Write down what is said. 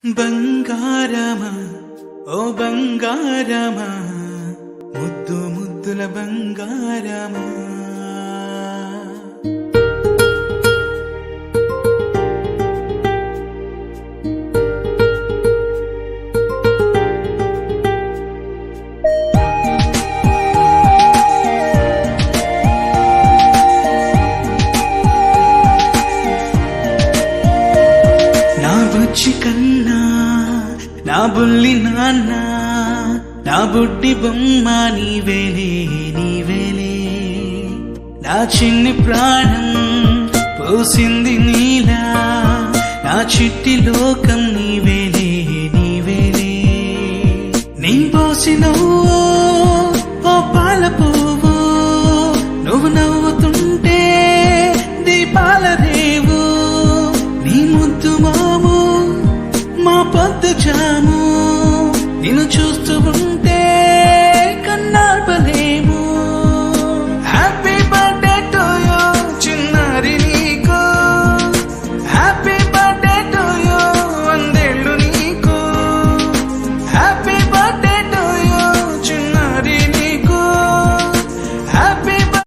బంగారమా ఓ బంగారమా ముద్దు ముద్దుల బంగారమా నా బుచ్చి కన్నా నా బుల్లి నాన్న నా బుడ్డి బొమ్మ నీవేలే నీవేలే నా చిన్ని ప్రాణం పోసింది నీలా నా చిట్టి లోకం నీవేలే నీవేలే నీ పోసినవో ఓ పాల పువ్వు నువ్వు నవ్వుతుంటే దీపాల రేవు నీ ముద్దు మాము మా పొద్దు జాము